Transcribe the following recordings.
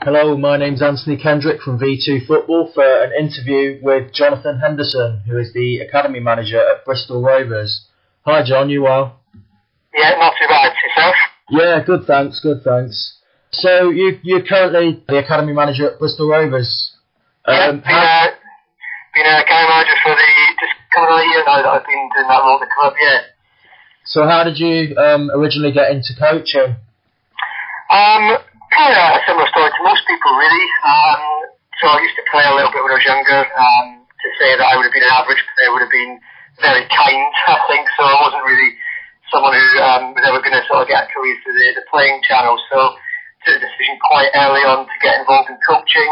Hello, my name's Anthony Kendrick from V2 Football for an interview with Jonathan Henderson, who is the Academy Manager at Bristol Rovers. Hi John, you well? Yeah, not too bad. Yourself? Yeah, good thanks. So you're currently the Academy Manager at Bristol Rovers. Yeah, been an Academy Manager for just coming on a year now that I've been doing that role at the club, yeah. So how did you originally get into coaching? Kind of a similar story to most people, really. So I used to play a little bit when I was younger. To say that I would have been an average player would have been very kind, I think. So I wasn't really someone who was ever going to sort of get a career through the playing channel. So took a decision quite early on to get involved in coaching.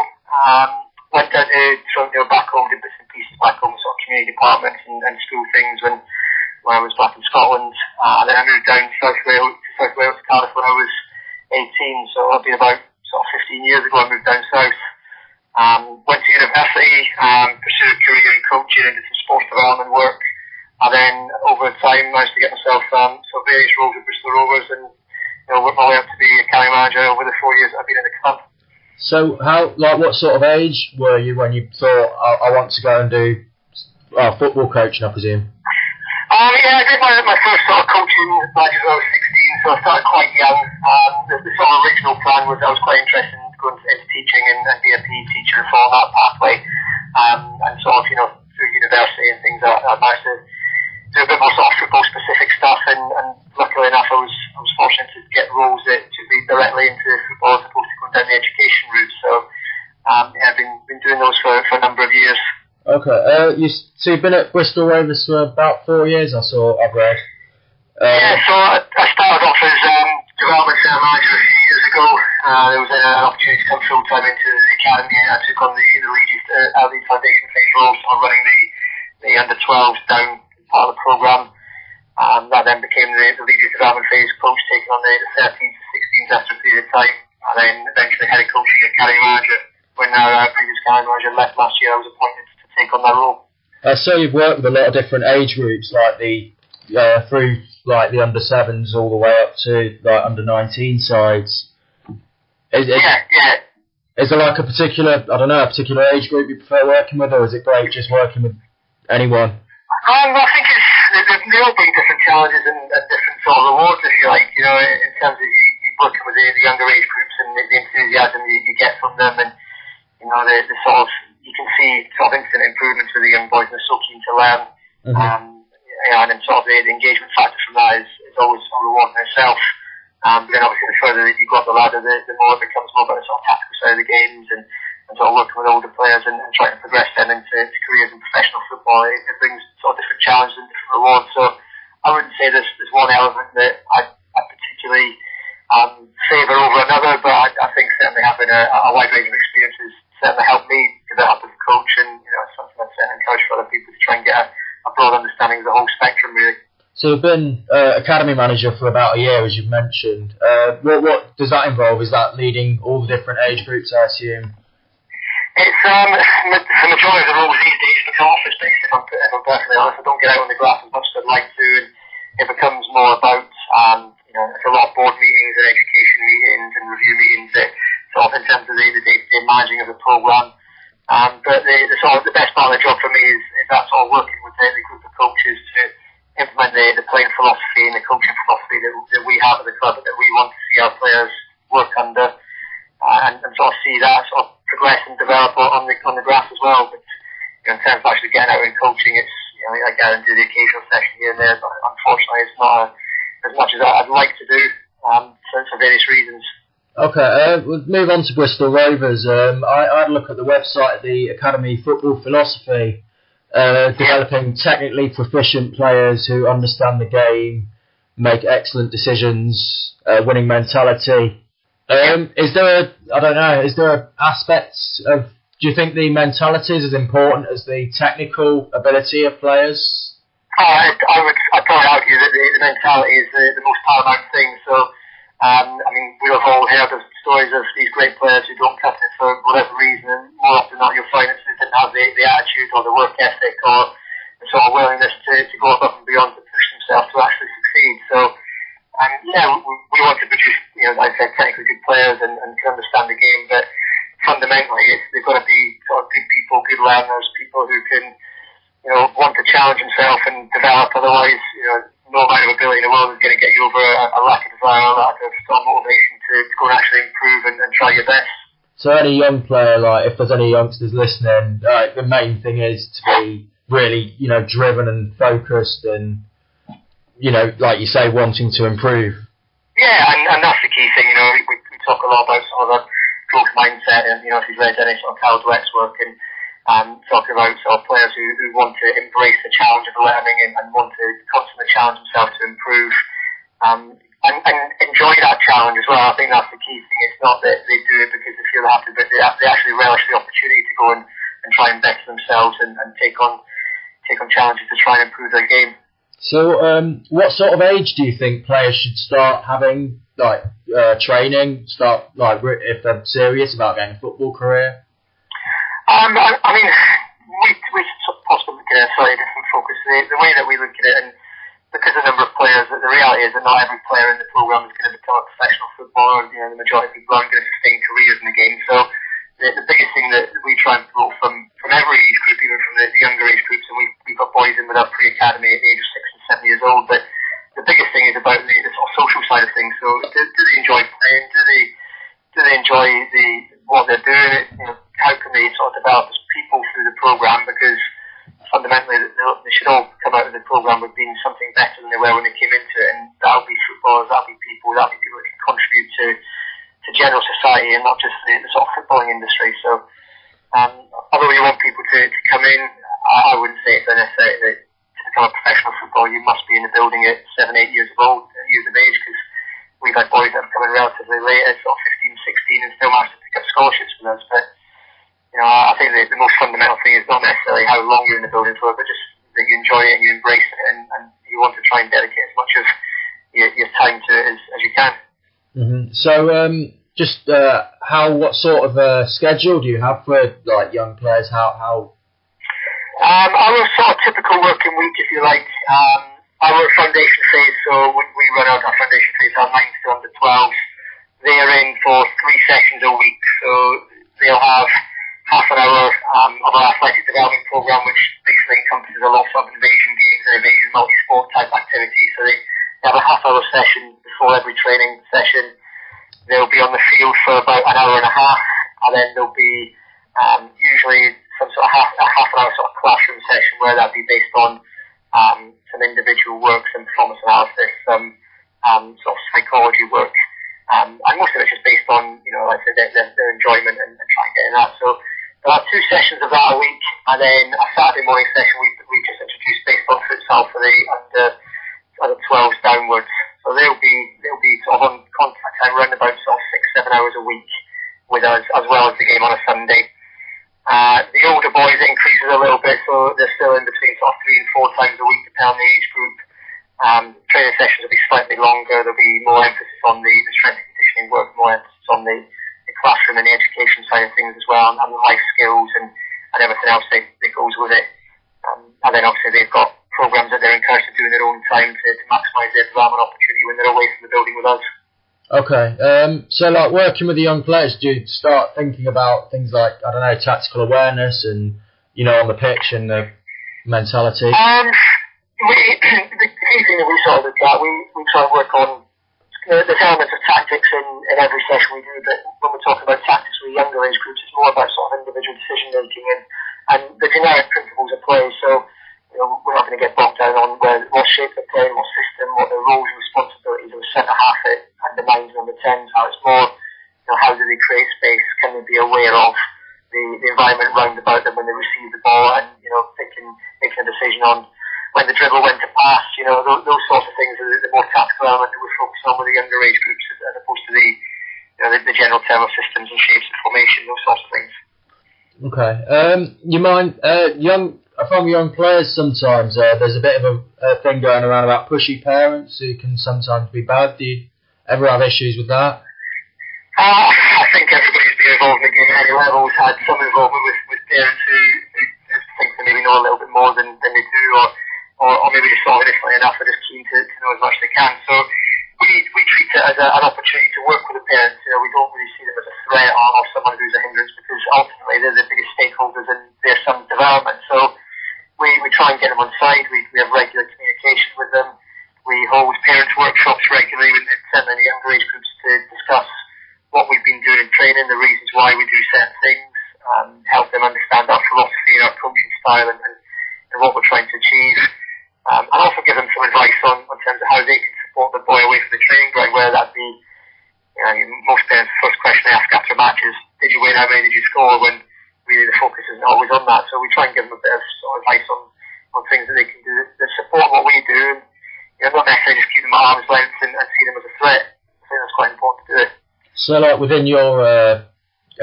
Went down to back home, did bits and pieces back home, sort of community departments and school things when I was back in Scotland. And then I moved down to South Wales to Cardiff when I was 18, so it'll be about sort of 15 years ago I moved down south. Went to university, pursued a career in coaching and did some sports development work. And then over time managed to get myself various roles at Bristol Rovers and worked my way up to be Academy Manager over the 4 years I've been in the club. So what sort of age were you when you thought I want to go and do football coaching, I presume? Yeah, I did my first sort of coaching back when I was 16, so I started quite young. The sort of original plan was I was quite interested in going into teaching and be a PE teacher and follow that pathway. And sort of, through university and things, I managed to do a bit more sort of football specific stuff, and luckily enough I was fortunate to get roles that took me directly into football as opposed to going down the education route. So I've been doing those for a number of years. Okay, so you've been at Bristol Rovers for about 4 years, I've read. Yeah, so I started off as development centre manager a few years ago. There was an opportunity to come full time into the academy, and I took on the Lead Foundation phase role, so running the under 12s down part of the programme. That then became the Lead Development phase coach, taking on the 13s to 16s after a period of time, and then eventually head of coaching academy manager. When our previous academy manager left last year, I was appointed to take on that role. So you've worked with a lot of different age groups, like through the under 7s all the way up to under 19 sides. Yeah. Is there a particular age group you prefer working with, or is it great just working with anyone? I think they all bring different challenges and different sort of rewards, if you like. In terms of you working with the younger age groups and the enthusiasm you get from them, and the sort of, you can see sort of instant improvements with the young boys, and they're so keen to learn. Mm-hmm. And then sort of the engagement factor from that is always rewarding itself. But then obviously the further that you go up the ladder, the more it becomes more about the sort of tactical side of the games and sort of working with older players and trying to progress them into careers in professional football. It brings sort of different challenges and different rewards. So I wouldn't say there's one element that I particularly favour over another, but I think certainly having a wide range of experiences certainly helped me develop as a coach, and it's something I'd certainly encourage for other people to try and get a broad understanding of the whole spectrum, really. So you've been Academy Manager for about a year, as you've mentioned. What does that involve? Is that leading all the different age groups, I assume? It's the majority of the roles these days become office-based, if I'm perfectly honest. I don't get out on the grass as much as I'd like to, and it becomes more about, it's a lot of board meetings and education meetings and review meetings that sort of in terms of the day-to-day managing of the programme. But the best part of the job for me is that sort of working with the group of coaches to implement the playing philosophy and the coaching philosophy that we have at the club, that we want to see our players work under, and sort of see that sort of progress and develop on the grass as well. But in terms of actually getting out and coaching, it's I get and do the occasional session here and there, but unfortunately it's not as much as I'd like to do for various reasons. Okay, we'll move on to Bristol Rovers. I had a look at the website of the Academy Football Philosophy, developing technically proficient players who understand the game, make excellent decisions, winning mentality. Is there aspects of, do you think the mentality is as important as the technical ability of players? I'd probably argue that the mentality is the most paramount thing. So, we've all heard of stories of these great players who don't cut it for whatever reason, and more often than not you'll find that they didn't have the attitude or the work ethic or the sort of willingness to go above and beyond to push themselves to actually succeed. So, we want to produce, like I said, technically good players and can understand the game, but fundamentally, they've got to be sort of good people, good learners, people who can, want to challenge themselves and develop. Otherwise, no amount of ability in the world is going to get you over a lack of desire, a lack of sort of motivation to go and actually improve and try your best. So any young player, like if there's any youngsters listening, the main thing is to be really, driven and focused and, like you say, wanting to improve. Yeah, and that's the key thing. We talk a lot about sort of a growth mindset, and if you've read any sort of Carl Dweck's work, and talking about sort of players who want to embrace the challenge of learning and want to constantly challenge themselves to improve, and enjoy that challenge as well. I think that's the key thing. It's not that they do it because they feel they have to, but they actually relish the opportunity to go and try and better themselves and take on challenges to try and improve their game. So, what sort of age do you think players should start having, training, if they're serious about getting a football career? I mean, we possibly look at a slightly different focus. The way that we look at it, and because of the number of players, the reality is that not every player in the programme is going to become a professional footballer. The majority of people aren't going to sustain careers in the game. So the biggest thing that we try and promote from every age group, even from the younger age groups, and we've got boys in with our pre-academy at the age of 6 and 7 years old, but the biggest thing is about the sort of social side of things. So do they enjoy playing? Do they enjoy what they're doing? How can they sort of develop as people through the programme? Because fundamentally, they should all come out of the programme with being something better than they were when they came into it, and that'll be footballers, that'll be people that can contribute to general society and not just the sort of footballing industry. So, although you want people to come in, I wouldn't say it's necessary that to become a professional footballer you must be in the building at 7, 8 years of age, because we've had boys that have come in relatively late, at sort of 15, 16, and still managed to pick up scholarships with us. But I think the most fundamental thing is not necessarily how long you're in the building for, but just that you enjoy it and you embrace it, and you want to try and dedicate as much of your time to it as you can. Mm-hmm. So, what sort of schedule do you have for young players? How? Our sort of typical working week, if you like, our foundation phase. So we run out our foundation phase, our 9s to under 12s. They're in for 3 sessions a week, so they'll have half an hour of our athletic development programme, which basically encompasses a lot of invasion games and invasion multi-sport type activities. So they have a half-hour session before every training session. They'll be on the field for about an hour and a half, and then there'll be usually some sort of half an hour sort of classroom session where that'll be based on some individual work, some performance analysis, some sort of psychology work, and most of it's just based on like I said, their enjoyment and trying to get in that. So we'll have 2 sessions of that a week, and then a Saturday morning session we just introduced based on futsal for the under 12s downwards. So they'll be sort of on contact time around about sort of 6, 7 hours a week with us, as well as the game on a Sunday. The older boys, it increases a little bit, so they're still in between sort of 3 and 4 times a week depending on the age group. Training sessions will be slightly longer. There'll be more emphasis on the strength and conditioning work, more emphasis on the classroom and the education side of things as well, and the life skills and everything else that goes with it. And then obviously they've got programs that they're encouraged to do in their own time to maximise their development opportunity when they're away from the building with us. Okay. So working with the young players, do you start thinking about things like, tactical awareness and, on the pitch and the mentality? The key thing that we sort of look at, we try and work on there's elements of tactics in every session we do, but when we're talking about tactics with younger age groups, it's more about sort of individual decision making and the generic principles of play. So we're not going to get bogged down on what shape they're playing, what system, what their roles and responsibilities of a centre half and the 9s and the 10s are. It's more how do they create space? Can they be aware of the environment round about them when they receive the ball, and making a decision on when the dribble, when to pass, those sorts of things are the more tactical element that we're focusing on with the younger age groups, as opposed to the general term of systems and shapes and formation, those sorts of things. Okay. You mind, from young players sometimes, there's a bit of a thing going around about pushy parents who can sometimes be bad. Do you ever have issues with that? I think everybody who's been involved in the game at any level has had some involvement with parents who think they maybe know a little bit more than they do, or maybe just sort of innocently enough are just keen to know as much as they can. So we treat it as an opportunity to work with the parents. We don't really see them as a threat or someone who's a hindrance, because ultimately they're the biggest stakeholders in their son's development. So we try and get them on side. We have regular communication with them. We hold parents' workshops regularly, certainly in the younger age groups, to discuss what we've been doing in training, the reasons why we do certain things, help them understand our philosophy, our coaching style, and what we're trying to achieve. And also give them some advice on terms of how they can support the boy away from the training ground, whether that be, most parents, the first question they ask after a match is, did you win, how many did you score, when really the focus isn't always on that. So we try and give them a bit of sort of advice on things that they can do that support what we do, and not necessarily just keep them at arm's length and see them as a threat. I think that's quite important to do it. So, like, within your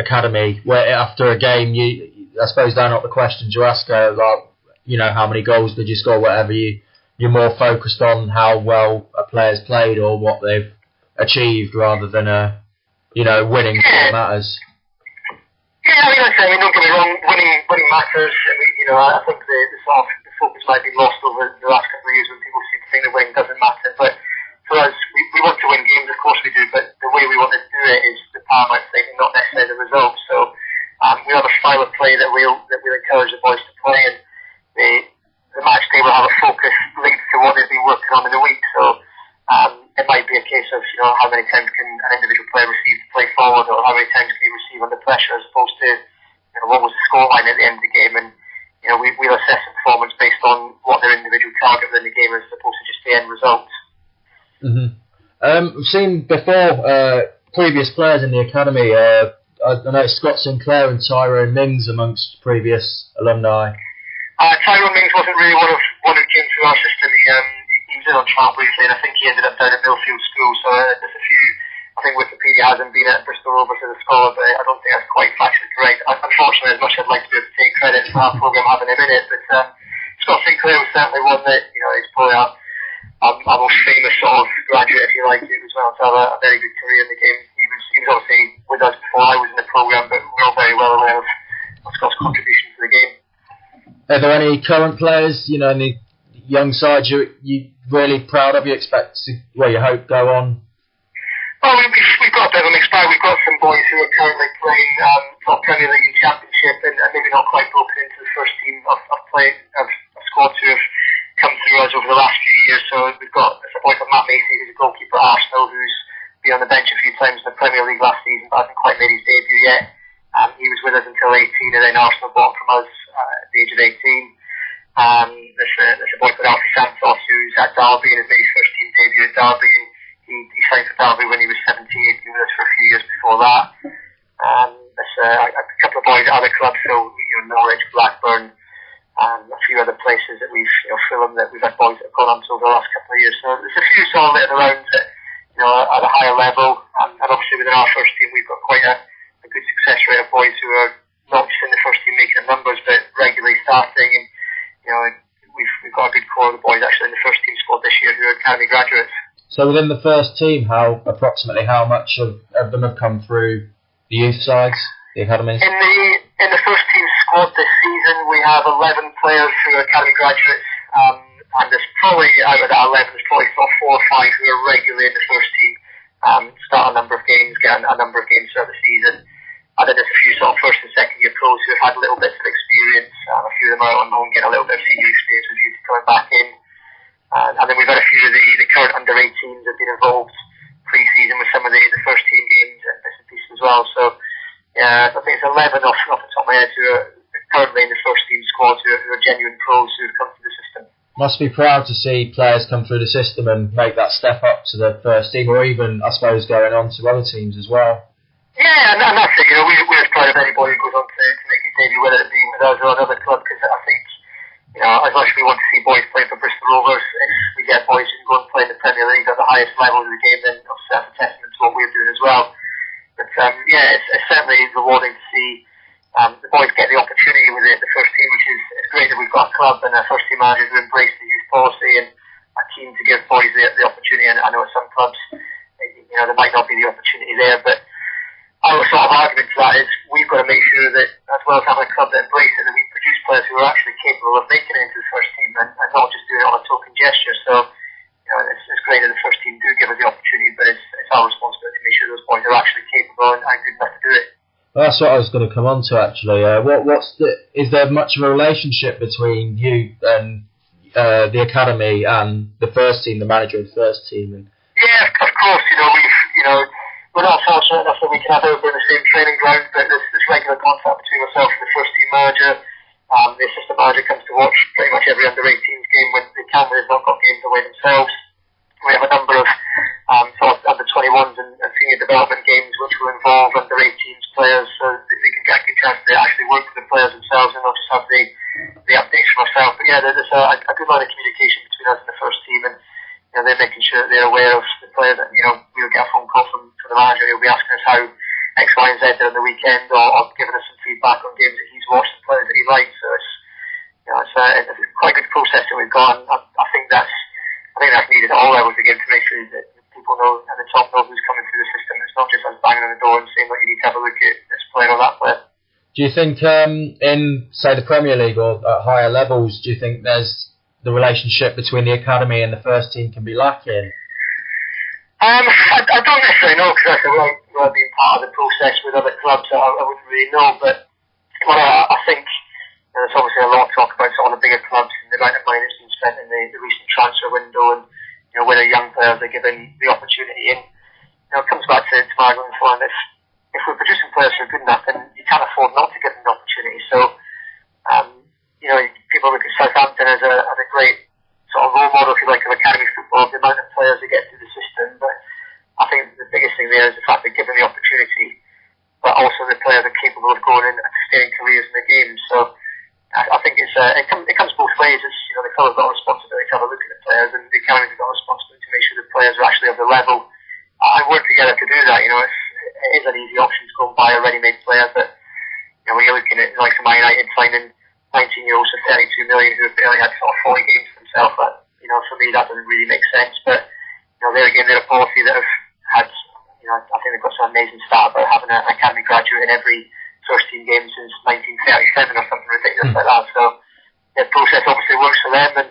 academy, where after a game, I suppose they're not the questions you ask, like, how many goals did you score, whatever, you're more focused on how well a player's played or what they've achieved rather than winning what matters. Yeah, don't get me wrong, winning matters. I think the focus might be lost over the last couple of years when people seem to think that winning doesn't matter. But for us, we want to win games, of course we do, but the way we want to do it is the paramount thing, and not necessarily the results. So we have a style of play that we'll encourage the boys to play, and the match day will have a focus linked to what they've been working on in the week. So it might be a case of how many times can an individual player receive to play forward, or how many times can he receive under pressure, as opposed to what was the scoreline at the end of the game. And we'll assess the performance based on what their individual target within the game is, as opposed to just the end result. Mm-hmm. We've seen before previous players in the academy. I know Scott Sinclair and Tyrone Mings amongst previous alumni. Tyrone Mings wasn't really one who came through our system. He was in on trial briefly, and I think he ended up down at Millfield School. So there's a few. I think Wikipedia hasn't been at Bristol Rovers as a scholar, but I don't think that's quite factually correct. Unfortunately, as much as I'd like to be able to take credit for our programme having him in it, but Scott Sinclair was certainly one that he's probably our most famous sort of graduate, if you like, who was well to have a very good career in the game. He was obviously with us before I was in the programme, but we're all very well aware of Scott's contribution to the game. Are there any current players, in the young side you really proud of, you expect to, you hope go on? Well, we've got a bit of a mixed bag. We've got some boys who are currently playing top Premier League and Championship, and maybe not quite broken into the first team of squads who have come through us over the last few years. So we've got a boy called Matt Macy, who's a goalkeeper at Arsenal, who's been on the bench a few times in the Premier League last season, but hasn't quite made his debut yet. He was with us until 18, and then Arsenal bought from us at the age of 18. There's a boy called Alfie Santos, who's at Derby and has made his first team debut at Derby. And he signed for Derby when he was 17. He'd been with us for a few years before that. There's a couple of boys at other clubs, so Norwich, Blackburn, a few other places that we've Fulham, that we've had boys that have gone on to over the last couple of years. So there's a few sort of littered around that at a higher level, and obviously within our first team we've got quite a good success rate of boys who are not just in the first team making numbers, but regularly starting. And we've got a good core of the boys actually in the first team squad this year who are academy graduates. So within the first team, approximately how much of them have come through the youth sides, the academies? In the first team squad this season, we have 11 players who are academy graduates, and there's probably out of that 11, there's probably 4 or 5 who are regularly in the first team, start a number of games, get a number of games throughout the season. And then there's a few sort of first and second year pros who have had little bits of experience. A few of them are on loan, getting a little bit of senior experience with you coming back in. And then we've had a few of the current under 18s have been involved pre-season with some of the first team games and bits and pieces as well. So I think it's 11 off the top of my head who are currently in the first team squad who are genuine pros who have come through the system. Must be proud to see players come through the system and make that step up to the first team, or even, I suppose, going on to other teams as well. Yeah, and that's it. We're as proud of anybody who goes on to make his debut, whether it be with us or another club, because I think, as much as we want to see boys play for Bristol Rovers, if we get boys who can go and play in the Premier League at the highest level of the game, then obviously that's a testament to what we're doing as well. But it's certainly rewarding to see the boys get the opportunity with the first team, which is it's great that we've got a club and a first team manager who embrace the youth policy and are keen to give boys the opportunity. And I know at some clubs, there might not be the opportunity there, but our sort of argument to that is we've got to make sure that, as well as having a club that embraces it, that we produce players who are actually capable of making it into the first team and not just doing it on a token gesture. So, it's great that the first team do give us the opportunity that's what I was going to come on to actually. Is there much of a relationship between you and the academy and the first team, the manager of the first team? Yeah, of course. We're not fortunate enough that we can have everybody in the same training ground, but there's regular contact between myself and the first team manager. The assistant manager comes to watch pretty much every under 18s game when the Canada's not got games away themselves. We have a number of under 21s and senior development games which will involve under 18s players, so that they can get a good chance to actually work with the players themselves and not just have the updates from ourselves. But yeah, there's a good line of communication between us and the first team, and they're making sure that they're aware of the players. That we'll get a phone call from the manager. He'll be asking us how X, Y, and Z did on the weekend, or giving us some feedback on games that he's watched and players that he likes. So it's quite a good process that we've got. And I think that's needed at all levels of the game to make sure that people know at the top know who's coming through the system. It's not just us banging on the door and saying, look, you need to have a look at this player or that player. Do you think in, say, the Premier League or at higher levels, do you think there's the relationship between the academy and the first team can be lacking? I don't necessarily know, because I've been part of the process with other clubs. I wouldn't really know, but I think there's obviously a lot of talk about sort of the bigger clubs and the amount of money that's been spent in the recent transfer window, and whether young players are given the opportunity. And it comes back to my argument for him. If we're producing players who are good enough, then you can't afford not to give them the opportunity. So people look at Southampton as a great sort of role model, if you like, of academy football, the amount of players that get through the system. But I think the biggest thing there is the fact that given the opportunity, but also the players are capable of going in and sustaining careers in the game. So I think it comes both ways. It's, the club have got a responsibility to have a look at the players, and the academy's got a responsibility to make sure the players are actually of the level and work together to do that. It is an easy option to go and buy a ready-made player, but when you're looking at like Man United signing 19-year-olds for 32 million who have barely had sort of 40 games for themselves, for me that doesn't really make sense. But there again, they're a policy that have had, I think they've got some amazing stat about having an academy graduate in every first team game since 1937 or something ridiculous like that. So the process obviously works for them, and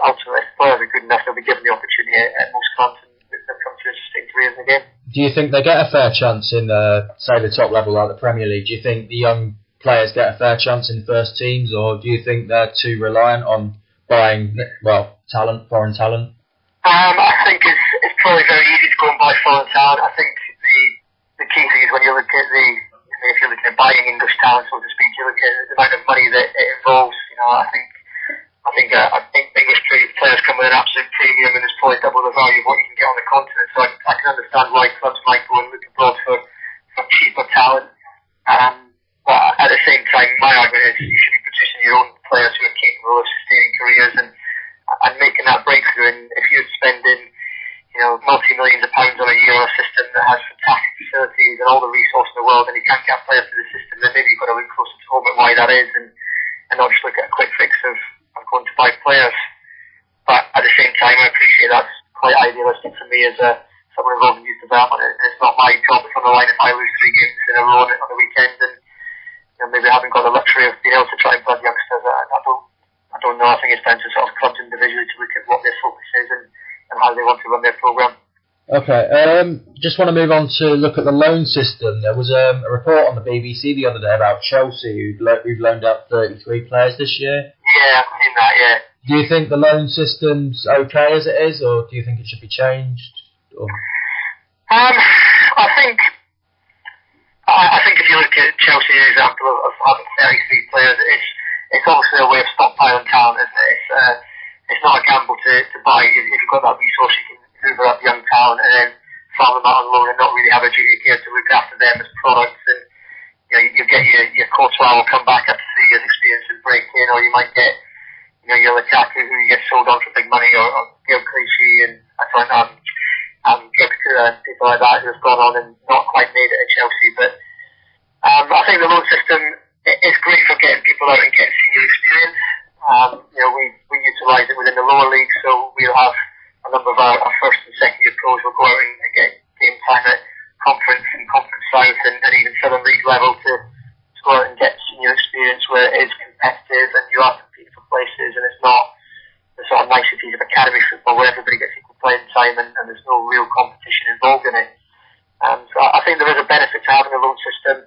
ultimately if players are good enough, they'll be given the opportunity at most clubs, and they'll come to sustain careers in the game. Do you think they get a fair chance in say the top level like the Premier League? Do you think the young players get a fair chance in first teams, or do you think they're too reliant on buying foreign talent? I think it's probably very easy to go and buy foreign talent. I think the key thing is when you look at if you're looking at buying English talent, so to speak, you look at the amount of money that it involves. I think English players come with an absolute premium, and it's probably double the value of what you can get on the continent. So I can understand why clubs might go and look abroad for cheaper talent. But at the same time, my argument is you should be producing your own players who are capable of sustaining careers and making that breakthrough. And if you're spending multi-millions of pounds on a year on a system that has fantastic facilities and all the resources in the world, and you can't get players through the system, then maybe you've got to look closer to home at why that is, and not just look at a quick fix of going to buy players. But at the same time, I appreciate that's quite idealistic for me as someone involved in youth development. It's not my job. It's on the line if I lose 3 games in a row on the weekend, and maybe I haven't got the luxury of being able to try and plug youngsters. I don't know. I think it's down to sort of clubs individually to look at what their focus is and how they want to run their programme. Okay, just want to move on to look at the loan system. There was a report on the BBC the other day about Chelsea who've loaned out 33 players this year. Yeah, I've seen that, yeah. Do you think the loan system's okay as it is, or do you think it should be changed? Or? I think if you look at Chelsea, an example of having 33 players, it's obviously a way of stockpiling talent, isn't it? It's not a gamble to buy. If you've got that resource, you can hoover up young talent and then farm them out on loan and not really have a duty of care to look after them as products. And you get your Courtois will come back after 3 years' experience in breaking, or you might get your Lukaku who you get sold on for big money, or Gael Clichy and people like that who have gone on and not quite made it at Chelsea. But I think the loan system is great for getting people out and getting senior experience. We utilise it within the lower league, so we'll have a number of our first and second year pros will go out and get game time at Conference and Conference South and even Southern League level to go out and get senior experience where it is competitive and you are competing for places, and it's not the sort of niceties of academy football where everybody gets equal playing time and there's no real competition involved in it. So I think there is a benefit to having a loan system.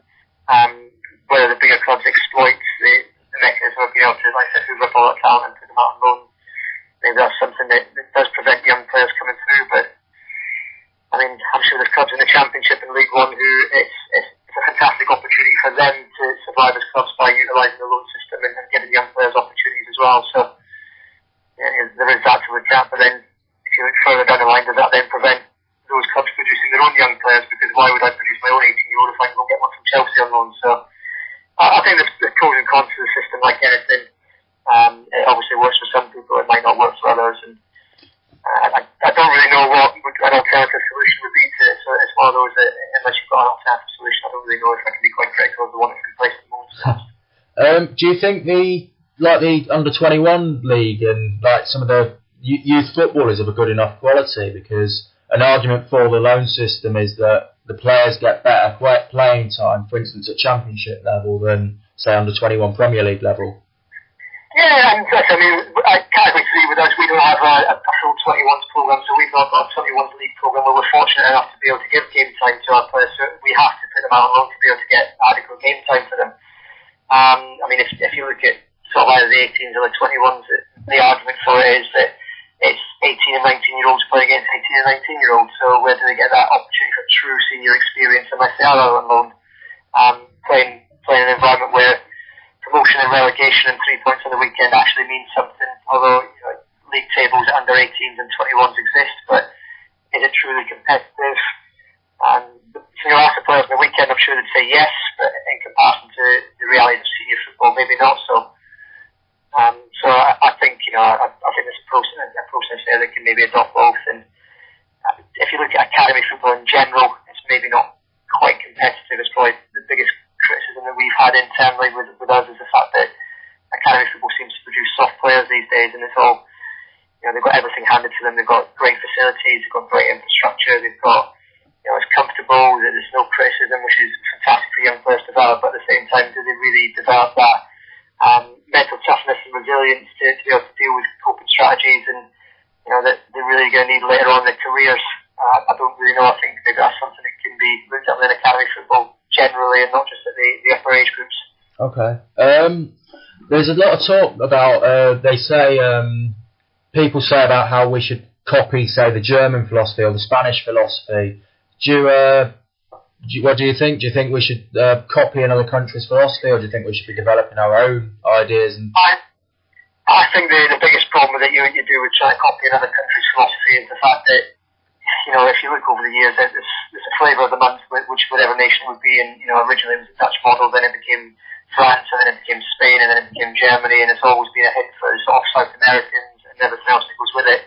whether the bigger clubs exploit the mechanism of being able to, like I said, hoover up all that talent and put them out on loan. Maybe that's something that does prevent young players coming through, but I mean, I'm sure there's clubs in the Championship and League One who it's a fantastic opportunity for them to survive as clubs by utilising the loan system and giving young players opportunities as well. So yeah, there is that to look at, but then if you look further down the line, does that then prevent those clubs producing their own young players? Because why would I produce my own 18-year-old if I can go get one from Chelsea on loan? So I think there's pros and cons to the system like anything. It obviously works for some people, it might not work for others, and I don't really know what an alternative solution would be to it. So it's one of those that unless you've got an alternative solution, I don't really know if I can be quite critical of the one that's in place at the moment. Do you think the under-21 league and like some of the youth footballers of a good enough quality? Because an argument for the loan system is that the players get better playing time, for instance, at Championship level than say under-21 Premier League level. Yeah, and I mean, category 3 with us, we don't have a full 21s programme, so we've not got a 21s league programme where we're fortunate enough to be able to give game time to our players, so we have to put them out on loan to be able to get adequate game time for them. I mean, if you look at sort of either the 18s or the 21s, the argument for it is that it's 18 and 19-year-olds playing against 18 and 19-year-olds, so where do they get that opportunity for true senior experience unless they are out on loan? Playing in an environment where promotion and relegation and 3 points on the weekend actually means something, although league tables at under 18s and 21s exist, but is it truly competitive? If you ask the players on the weekend, I'm sure they'd say yes, but in comparison to the reality of senior football, maybe not so. So I think, I think there's a process there that can maybe adopt both, and if you look at academy football in general, it's maybe not quite competitive. It's probably the biggest criticism that we've had internally with us is the fact that academy football seems to produce soft players these days, and it's all, they've got everything handed to them. They've got great facilities, they've got great infrastructure, they've got, it's comfortable, there's no criticism, which is fantastic for young players to develop, but at the same time, do they really develop that mental toughness and resilience to be able to deal with coping strategies and, that they're really going to need later on in their careers? I don't really know. I think maybe that's something that can be looked at within academy football generally and not just at the upper age groups. Okay. There's a lot of talk about, people say about how we should copy, say, the German philosophy or the Spanish philosophy. What do you think? Do you think we should copy another country's philosophy, or do you think we should be developing our own ideas? I think the biggest problem that you do with trying to copy another country's philosophy is the fact that, if you look over the years, there's a flavour of the month which whatever nation would be in. Originally it was the Dutch model, then it became France, and then it became Spain, and then it became Germany, and it's always been a hit for the sort of South Americans and everything else that goes with it.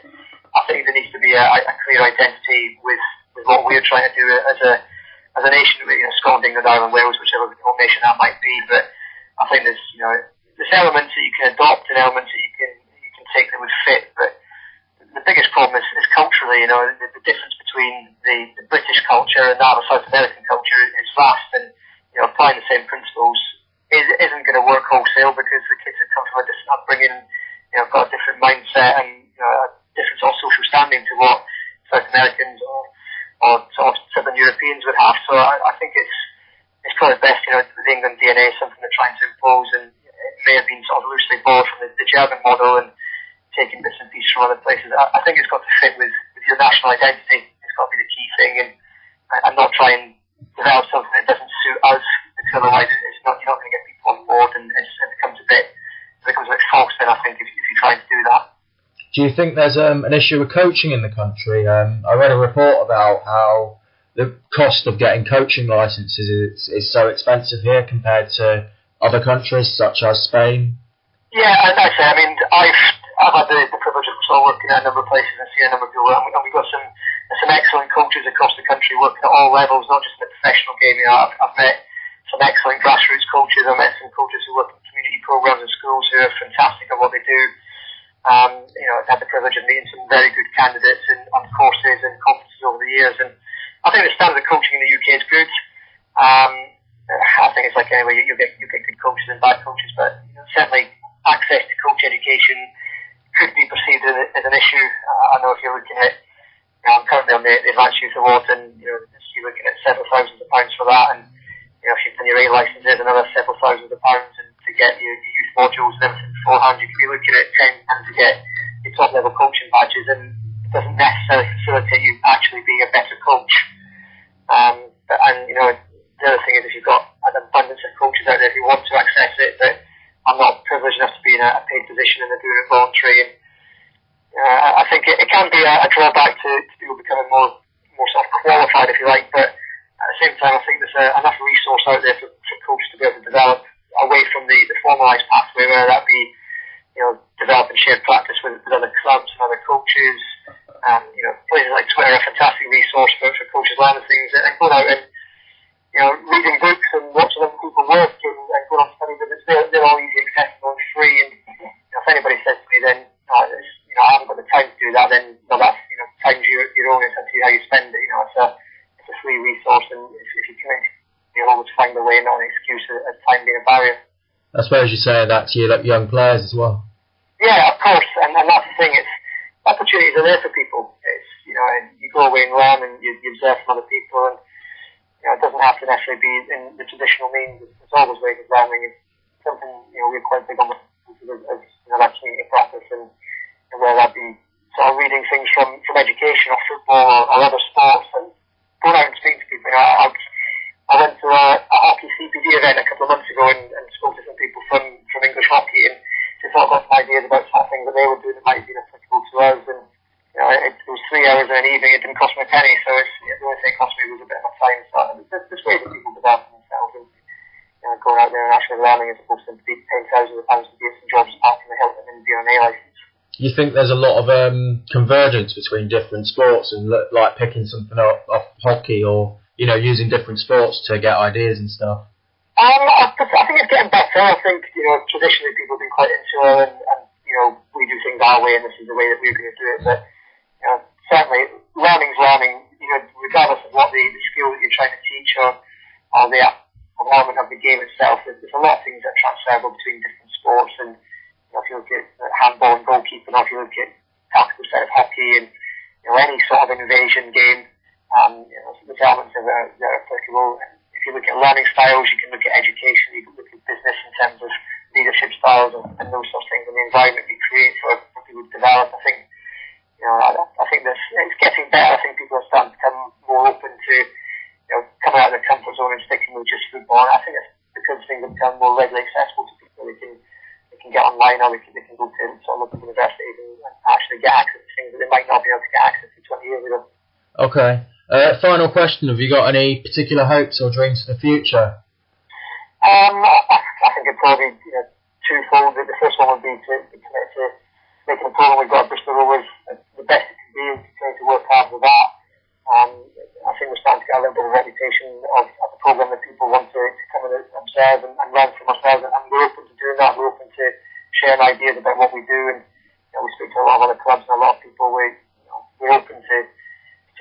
I think there needs to be a clear identity with what we're trying to do as a nation, Scotland, England, Ireland, Wales, whichever nation that might be. But I think there's elements that you can adopt and elements that you can take that would fit. But the biggest problem is culturally, the difference between the British culture and that of South American culture is vast, and applying the same principles isn't going to work wholesale because the kids have come from a different upbringing, got a different mindset and a different sort of social standing to what South Americans or sort of Southern Europeans would have. So I think it's probably best, the England DNA is something they're trying to impose, and it may have been sort of loosely borrowed from the German model and taking bits and pieces from other places. I think it's got to fit with your national identity. It's got to be the key thing, and not try and develop something that doesn't suit us, because otherwise you're not going to get people on board, and it becomes a bit false then, I think, if you try to do that. Do you think there's an issue with coaching in the country? I read a report about how the cost of getting coaching licenses is so expensive here compared to other countries such as Spain. Yeah, as I say, I mean, I've had the privilege of sort of working at a number of places and seeing a number of people, and we've got some excellent coaches across the country working at all levels, not just in the professional game. I've met some excellent grassroots coaches. I've met some coaches who work in community programs in schools who are fantastic at what they do. I've had the privilege of meeting some very good candidates on courses and conferences over the years, and I think the standard of coaching in the UK is good. I think it's like anyway, you get good coaches and bad coaches, but certainly access to coach education could be perceived as an issue. I know if you're looking at, I'm currently on the Advanced Youth Award, and you're looking at several thousands of pounds for that, and if you've done your A licence, there's another several thousands of pounds, and to get your youth modules and everything beforehand, you could be looking at 10 and to get your top level coaching badges, and it doesn't necessarily facilitate you actually being a better coach. The other thing is, if you've got an abundance of coaches out there who want to access it, but I'm not privileged enough to be in a paid position and they're doing it voluntary. And I think it can be a drawback to people becoming more sort of qualified, if you like, but at the same time I think there's enough resource out there for coaches to be able to develop away from the formalised pathway, whether that be developing shared practice with other clubs and other coaches. Places like Twitter are a fantastic resource for coaches learning things, and going out and reading books and watching other people work and going on study visits. They're all easy, accessible and free, and if anybody says to me then I haven't got the time to do that, then that's time's your own. It's up to you how you spend it. It's a free resource, and if you commit, you'll always find a way, not an excuse of time being a barrier. I suppose you're saying that to your young players as well. Yeah, of course, and that's the thing. It's opportunities are there for people. It's you go away and learn, and you observe from other people, and it doesn't have to necessarily be in the traditional means. There's always ways of learning. It's something we're quite big on as that community practice, and whether that be sort of reading things from education or football or other sports, and going out and speaking to people. I went to a hockey CPD event a couple of months ago and spoke to some people from English hockey, and just sort of got some ideas about some things that they were doing that might have been applicable to us. And it was 3 hours in an evening. It didn't cost me a penny, so the only thing it cost me was a bit of my time. So there's ways that people develop themselves and going out there and actually learning, as opposed to paying thousands of pounds to be at St George's Park in the Hilton and be on an A licence. You think there's a lot of convergence between different sports, and like picking something up off hockey, or using different sports to get ideas and stuff? I think it's getting better. I think traditionally people have been quite insular, and we do things our way, and this is the way that we're going to do it. But certainly learning's learning. Regardless of what the skill that you're trying to teach or the element of the game itself, there's a lot of things that are transferable between different sports. And if you look at handball and goalkeeping, or if you look at tactical side of hockey, and any sort of invasion game, there's elements of that are applicable. And if you look at learning styles, you can look at education, you can look at business in terms of leadership styles and those sorts of things, and the environment you create for people to develop. I think I think it's getting better. I think people are starting to become more open to coming out of their comfort zone and sticking with just football. And I think it's because things have become more readily accessible to people. They can get online, or they can go to sort of local universities and actually get access to things that they might not be able to get access to 20 years ago. Okay. Final question: have you got any particular hopes or dreams for the future? I think it's probably twofold. The first one would be to commit to making the program we've got at Bristol Rovers the best it can be, and continue to work hard with that. I think we're starting to get a little bit of a reputation of a program that people want to come and observe and learn from ourselves, and we're open to doing that. We're open to sharing ideas about what we do, and we speak to a lot of other clubs and a lot of people. We're open to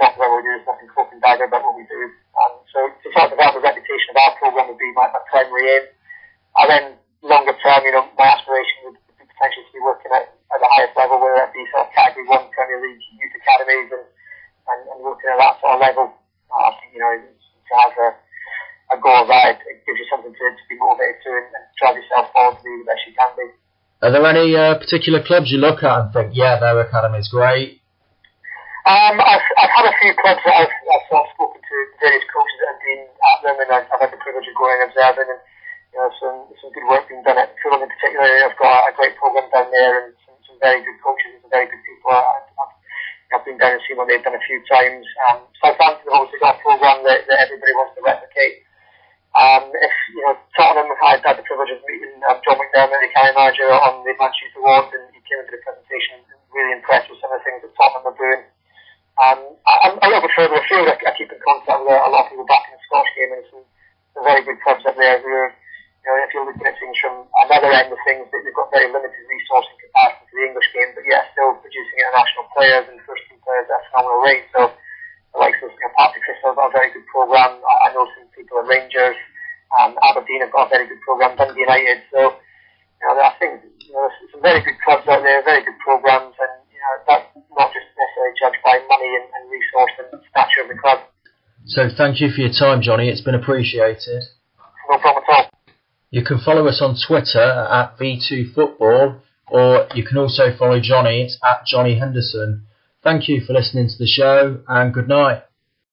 talk about what we do. There's nothing cloak and dagger about what we do. So to sort of develop the reputation of our program would be my primary aim. And then longer term, my aspiration would be potentially to be working at the highest level, whether that be sort of Category 1 Premier League youth academies and working at that sort of level. I think, to have a goal of that, it gives you something to be motivated to and drive yourself forward to be the best you can be. Are there any particular clubs you look at and think, yeah, their academy's great? I've had a few clubs that I've sort of spoken to various coaches that have been at them, and I've had the privilege of going and observing, and some good work being done at Fulham in particular. I've got a great program down there, and some very good coaches and some very good people. I've been down and seen what they've done a few times. Southampton have obviously got a program that everybody wants to replicate. If Tottenham, I've had the privilege of meeting John McDermott, the academy manager, on the Advanced Youth Awards, and he came into the presentation really impressed with some of the things that Tottenham are doing. I'm a little bit further afield. I keep in contact with a lot of people back in the Scottish game, and some very good clubs up there who are, if you're looking at things from another end of things, they've got very limited resource in comparison to the English game, but yet still producing international players and first team players at a phenomenal rate. So the likes of Patrick Crystal have got a very good programme. I know some people at Rangers, Aberdeen have got a very good programme, Dundee United. So I think there's some very good clubs out there, very good programmes, and that's not just necessarily judged by money and resource and stature of the club. So thank you for your time, Jonny. It's been appreciated. No problem at all. You can follow us on Twitter at V2Football, or you can also follow Jonny. It's at Jonny Henderson. Thank you for listening to the show, and good night.